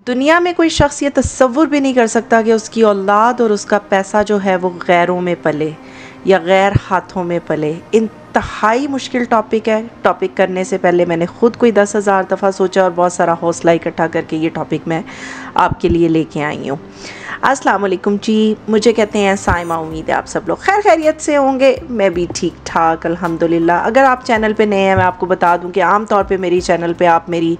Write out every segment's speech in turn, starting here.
दुनिया में कोई शख्स ये तसव्वुर भी नहीं कर सकता कि उसकी औलाद और उसका पैसा जो है वो गैरों में पले या गैर हाथों में पले। इंतहाई मुश्किल टॉपिक है। टॉपिक करने से पहले मैंने ख़ुद कोई 10,000 दफ़ा सोचा और बहुत सारा हौसला इकट्ठा करके ये टॉपिक मैं आपके लिए लेके आई हूँ। अस्सलाम वालेकुम जी, मुझे कहते हैं साइमा। उम्मीद है आप सब लोग खैर खैरियत से होंगे। मैं भी ठीक ठाक अल्हम्दुलिल्लाह। अगर आप चैनल पे नए हैं, मैं आपको बता दूं कि आम तौर पे मेरी चैनल पे आप मेरी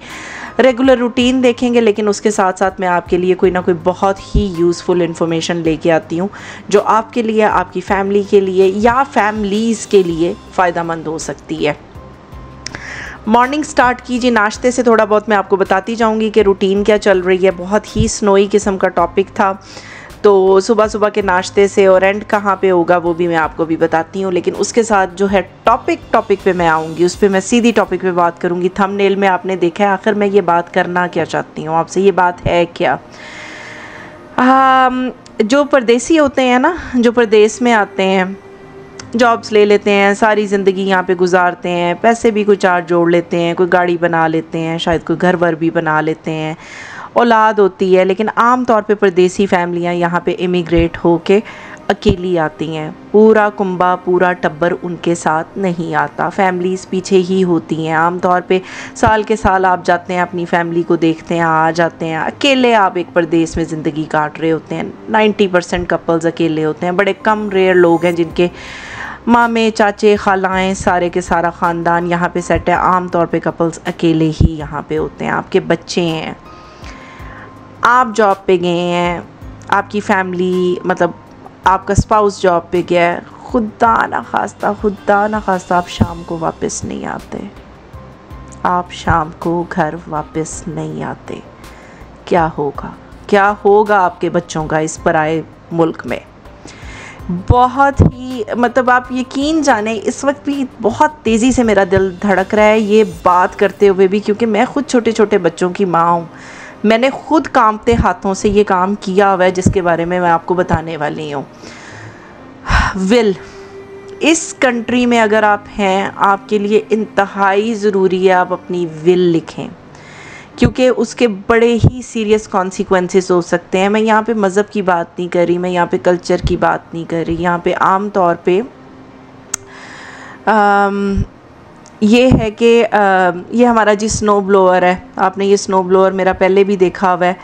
रेगुलर रूटीन देखेंगे, लेकिन उसके साथ साथ मैं आपके लिए कोई ना कोई बहुत ही यूज़फुल इन्फॉर्मेशन लेके आती हूँ जो आपके लिए, आपकी फ़ैमिली के लिए या फैमिलीज़ के लिए फ़ायदेमंद हो सकती है। मॉर्निंग स्टार्ट कीजिए नाश्ते से। थोड़ा बहुत मैं आपको बताती जाऊंगी कि रूटीन क्या चल रही है। बहुत ही स्नोई किस्म का टॉपिक था, तो सुबह सुबह के नाश्ते से और एंड कहाँ पे होगा वो भी मैं आपको भी बताती हूँ। लेकिन उसके साथ जो है टॉपिक पे मैं आऊँगी, उस पर मैं सीधी टॉपिक पे बात करूँगी। थंबनेल में आपने देखा है आखिर मैं ये बात करना क्या चाहती हूँ आपसे, ये बात है क्या। जो परदेसी होते हैं ना, जो परदेस में आते हैं, जॉब्स ले लेते हैं, सारी ज़िंदगी यहाँ पे गुजारते हैं, पैसे भी कुछ चार जोड़ लेते हैं, कोई गाड़ी बना लेते हैं, शायद कोई घर वर भी बना लेते हैं, औलाद होती है। लेकिन आम तौर पे परदेसी फैमिलियाँ यहाँ पे इमिग्रेट होके अकेली आती हैं। पूरा कुंबा, पूरा टब्बर उनके साथ नहीं आता, फैमिलीज़ पीछे ही होती हैं। आम तौर पे साल के साल आप जाते हैं, अपनी फैमिली को देखते हैं, आ जाते हैं। अकेले आप एक परदेस में ज़िंदगी काट रहे होते हैं। 90% कपल्स अकेले होते हैं। बड़े कम रेयर लोग हैं जिनके मामे, चाचे, खालाएँ, सारे के सारा ख़ानदान यहाँ पे सेट है। आम तौर पे कपल्स अकेले ही यहाँ पे होते हैं। आपके बच्चे हैं, आप जॉब पे गए हैं, आपकी फैमिली मतलब आपका स्पाउस जॉब पे गया है, खुदा ना खास्ता आप शाम को वापस नहीं आते। आप शाम को घर वापस नहीं आते। क्या होगा आपके बच्चों का इस पराए मुल्क में। बहुत ही मतलब आप यकीन जाने, इस वक्त भी बहुत तेज़ी से मेरा दिल धड़क रहा है ये बात करते हुए भी, क्योंकि मैं ख़ुद छोटे छोटे बच्चों की माँ हूँ। मैंने ख़ुद कांपते हाथों से ये काम किया हुआ है जिसके बारे में मैं आपको बताने वाली हूँ। विल, इस कंट्री में अगर आप हैं, आपके लिए इंतहाई ज़रूरी है आप अपनी विल लिखें, क्योंकि उसके बड़े ही सीरियस कॉन्सिक्वेंसेस हो सकते हैं। मैं यहाँ पे मज़हब की बात नहीं कर रही, मैं यहाँ पे कल्चर की बात नहीं कर रही। यहाँ पे आम तौर पे ये है कि ये हमारा जी स्नो ब्लोअर है। आपने ये स्नो ब्लोअर मेरा पहले भी देखा हुआ है।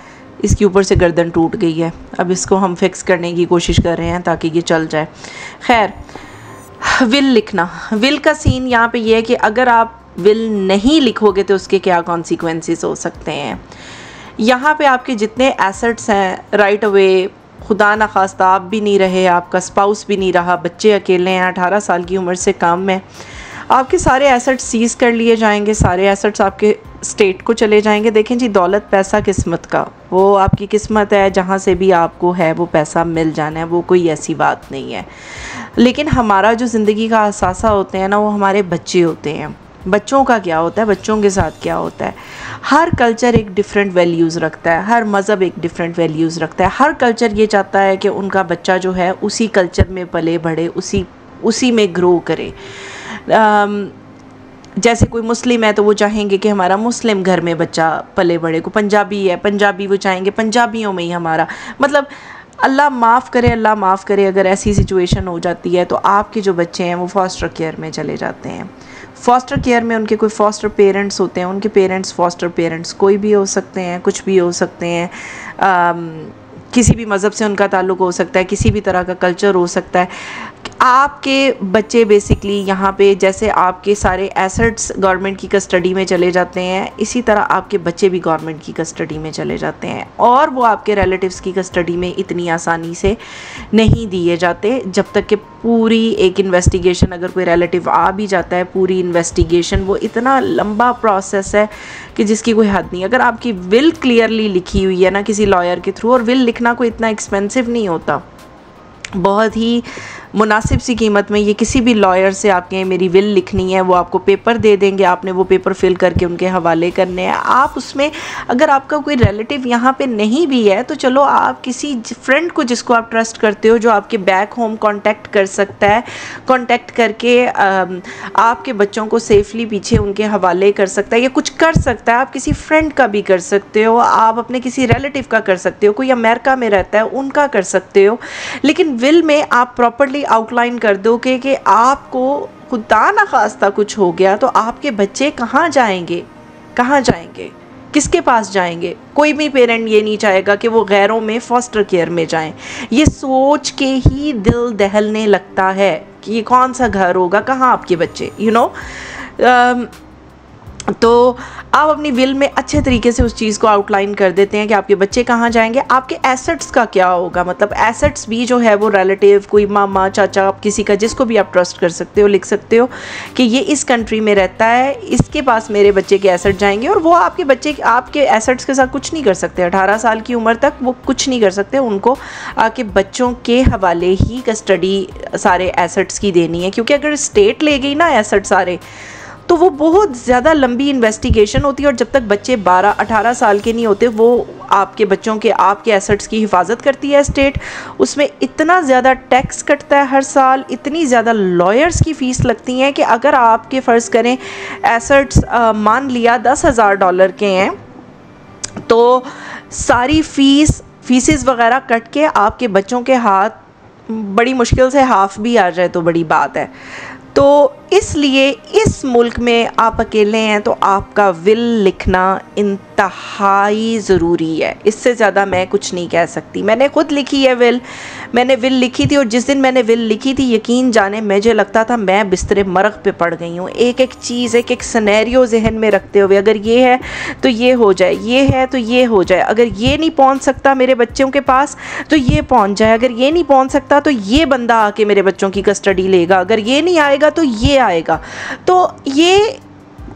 इसके ऊपर से गर्दन टूट गई है, अब इसको हम फिक्स करने की कोशिश कर रहे हैं ताकि ये चल जाए। खैर, विल लिखना, विल का सीन यहाँ पे ये है कि अगर आप विल नहीं लिखोगे तो उसके क्या कॉन्सिक्वेंसेस हो सकते हैं। यहाँ पे आपके जितने एसेट्स हैं राइट अवे, खुदा न खास्ता आप भी नहीं रहे, आपका स्पाउस भी नहीं रहा, बच्चे अकेले हैं, 18 साल की उम्र से कम है, आपके सारे एसेट्स सीज़ कर लिए जाएंगे, सारे एसेट्स आपके स्टेट को चले जाएंगे। देखें जी, दौलत पैसा किस्मत का, वो आपकी किस्मत है, जहाँ से भी आपको है वो पैसा मिल जाना है, वो कोई ऐसी बात नहीं है। लेकिन हमारा जो ज़िंदगी का असासा होते हैं ना, वो हमारे बच्चे होते हैं। बच्चों का क्या होता है, बच्चों के साथ क्या होता है। हर कल्चर एक डिफरेंट वैल्यूज़ रखता है, हर मज़हब एक डिफरेंट वैल्यूज़ रखता है। हर कल्चर ये चाहता है कि उनका बच्चा जो है उसी कल्चर में पले बढ़े, उसी में ग्रो करे। जैसे कोई मुस्लिम है तो वो चाहेंगे कि हमारा मुस्लिम घर में बच्चा पले बढ़े। को पंजाबी है, पंजाबी वो चाहेंगे पंजाबियों में ही हमारा, मतलब अल्लाह माफ़ करे अगर ऐसी सिचुएशन हो जाती है तो आपके जो बच्चे हैं वो फॉस्टर केयर में चले जाते हैं। फॉस्टर केयर में उनके कोई फॉस्टर पेरेंट्स होते हैं, उनके पेरेंट्स फॉस्टर पेरेंट्स कोई भी हो सकते हैं, कुछ भी हो सकते हैं, किसी भी मज़हब से उनका ताल्लुक़ हो सकता है, किसी भी तरह का कल्चर हो सकता है। आपके बच्चे बेसिकली यहाँ पे जैसे आपके सारे एसेट्स गवर्नमेंट की कस्टडी में चले जाते हैं, इसी तरह आपके बच्चे भी गवर्नमेंट की कस्टडी में चले जाते हैं, और वो आपके रिलेटिव्स की कस्टडी में इतनी आसानी से नहीं दिए जाते जब तक कि पूरी एक इन्वेस्टिगेशन, अगर कोई रिलेटिव आ भी जाता है, पूरी इन्वेस्टिगेशन वो इतना लंबा प्रोसेस है कि जिसकी कोई हद नहीं। अगर आपकी विल क्लियरली लिखी हुई है ना किसी लॉयर के थ्रू, और विल लिखना कोई इतना एक्सपेंसिव नहीं होता, बहुत ही मुनासिब सी कीमत में। ये किसी भी लॉयर से आपके मेरी विल लिखनी है, वो आपको पेपर दे देंगे, आपने वो पेपर फिल करके उनके हवाले करने हैं। आप उसमें अगर आपका कोई रिलेटिव यहाँ पे नहीं भी है तो चलो आप किसी फ्रेंड को जिसको आप ट्रस्ट करते हो, जो आपके बैक होम कांटेक्ट कर सकता है, कांटेक्ट करके आपके बच्चों को सेफली पीछे उनके हवाले कर सकता है या कुछ कर सकता है। आप किसी फ्रेंड का भी कर सकते हो, आप अपने किसी रिलेटिव का कर सकते हो, कोई अमेरिका में रहता है उनका कर सकते हो। लेकिन विल में आप प्रॉपर्ली आउटलाइन कर दो कि आपको खुदा ना खास्ता कुछ हो गया तो आपके बच्चे कहाँ जाएंगे, कहाँ जाएंगे, किसके पास जाएंगे। कोई भी पेरेंट ये नहीं चाहेगा कि वो गैरों में फॉस्टर केयर में जाएं। ये सोच के ही दिल दहलने लगता है कि ये कौन सा घर होगा, कहाँ आपके बच्चे, तो आप अपनी विल में अच्छे तरीके से उस चीज़ को आउटलाइन कर देते हैं कि आपके बच्चे कहाँ जाएंगे, आपके एसेट्स का क्या होगा। मतलब एसेट्स भी जो है वो रिलेटिव, कोई मामा चाचा, आप किसी का जिसको भी आप ट्रस्ट कर सकते हो, लिख सकते हो कि ये इस कंट्री में रहता है, इसके पास मेरे बच्चे के एसेट जाएंगे। और वो आपके बच्चे आपके एसेट्स के साथ कुछ नहीं कर सकते। 18 साल की उम्र तक वो कुछ नहीं कर सकते, उनको आपके बच्चों के हवाले ही कस्टडी सारे एसेट्स की देनी है। क्योंकि अगर स्टेट ले गई ना एसेट सारे, तो वो बहुत ज़्यादा लंबी इन्वेस्टिगेशन होती है और जब तक बच्चे 12-18 साल के नहीं होते वो आपके बच्चों के आपके एसेट्स की हिफाजत करती है स्टेट। उसमें इतना ज़्यादा टैक्स कटता है हर साल, इतनी ज़्यादा लॉयर्स की फ़ीस लगती हैं कि अगर आपके फ़र्ज़ करें एसेट्स मान लिया $10,000 के हैं तो सारी फीसेस वगैरह कट के आपके बच्चों के हाथ बड़ी मुश्किल से हाफ भी आ जाए तो बड़ी बात है। तो इसलिए इस मुल्क में आप अकेले हैं तो आपका विल लिखना इंतहाई ज़रूरी है। इससे ज़्यादा मैं कुछ नहीं कह सकती। मैंने खुद लिखी है विल, मैंने विल लिखी थी और जिस दिन मैंने विल लिखी थी यकीन जाने मुझे लगता था मैं बिस्तरे मरग पे पड़ गई हूँ। एक एक चीज़, एक एक सिनेरियो जहन में रखते हुए, अगर ये है तो ये हो जाए, ये है तो ये हो जाए, अगर ये नहीं पहुँच सकता मेरे बच्चों के पास तो ये पहुँच जाए, अगर ये नहीं पहुँच सकता तो ये बंदा आके मेरे बच्चों की कस्टडी लेगा, अगर ये नहीं आएगा तो ये आएगा। तो ये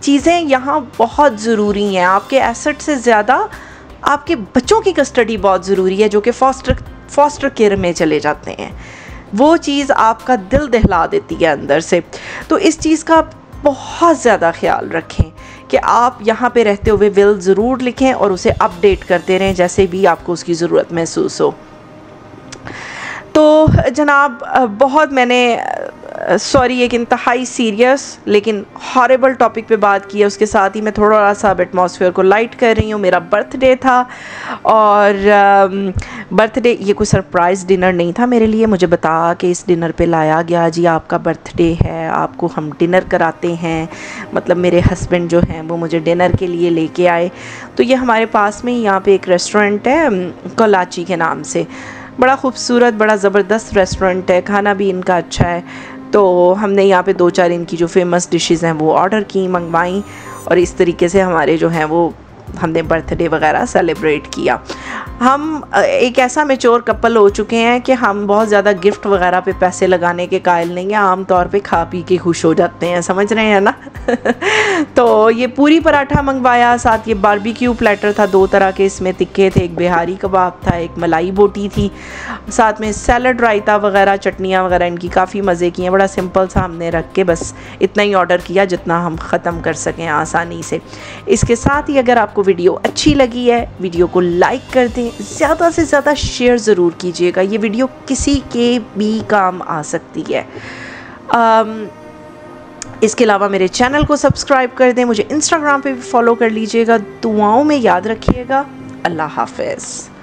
चीज़ें यहाँ बहुत ज़रूरी हैं। आपके एसेट से ज़्यादा आपके बच्चों की कस्टडी बहुत ज़रूरी है, जो कि फॉस्टर केयर में चले जाते हैं। वो चीज़ आपका दिल दहला देती है अंदर से। तो इस चीज़ का बहुत ज़्यादा ख्याल रखें कि आप यहाँ पे रहते हुए विल ज़रूर लिखें और उसे अपडेट करते रहें जैसे भी आपको उसकी ज़रूरत महसूस हो। तो जनाब बहुत मैंने सॉरी एक इंतहाई सीरियस लेकिन हॉरेबल टॉपिक पे बात की है। उसके साथ ही मैं थोड़ा सा अब एटमॉस्फेयर को लाइट कर रही हूँ। मेरा बर्थडे था और बर्थडे ये कोई सरप्राइज़ डिनर नहीं था मेरे लिए। मुझे बता के इस डिनर पे लाया गया, जी आपका बर्थडे है, आपको हम डिनर कराते हैं। मतलब मेरे हस्बैंड जो हैं वो मुझे डिनर के लिए लेके आए। तो ये हमारे पास में यहाँ पे एक रेस्टोरेंट है कोलाची के नाम से, बड़ा खूबसूरत बड़ा ज़बरदस्त रेस्टोरेंट है, खाना भी इनका अच्छा है। तो हमने यहाँ पे 2-4 इनकी जो फेमस डिशेस हैं वो ऑर्डर की, मंगवाई और इस तरीके से हमारे जो हैं वो हमने बर्थडे वगैरह सेलिब्रेट किया। हम एक ऐसा मैच्योर कपल हो चुके हैं कि हम बहुत ज़्यादा गिफ्ट वगैरह पे पैसे लगाने के कायल नहीं हैं, आम तौर पे खा पी के खुश हो जाते हैं, समझ रहे हैं ना। तो ये पूरी पराठा मंगवाया, साथ ये बारबेक्यू प्लेटर था 2 तरह के, इसमें तिक्के थे, एक बिहारी कबाब था, एक मलाई बोटी थी, साथ में सैलड, रायता वगैरह, चटनियाँ वगैरह इनकी काफ़ी मज़े की हैं। बड़ा सिंपल सा हमने रख के बस इतना ही ऑर्डर किया जितना हम ख़त्म कर सकें आसानी से। इसके साथ ही अगर आपको वीडियो अच्छी लगी है वीडियो को लाइक कर दें, ज़्यादा से ज़्यादा शेयर ज़रूर कीजिएगा। ये वीडियो किसी के भी काम आ सकती है। इसके अलावा मेरे चैनल को सब्सक्राइब कर दें, मुझे इंस्टाग्राम पे भी फॉलो कर लीजिएगा। दुआओं में याद रखिएगा। अल्लाह हाफ़िज़।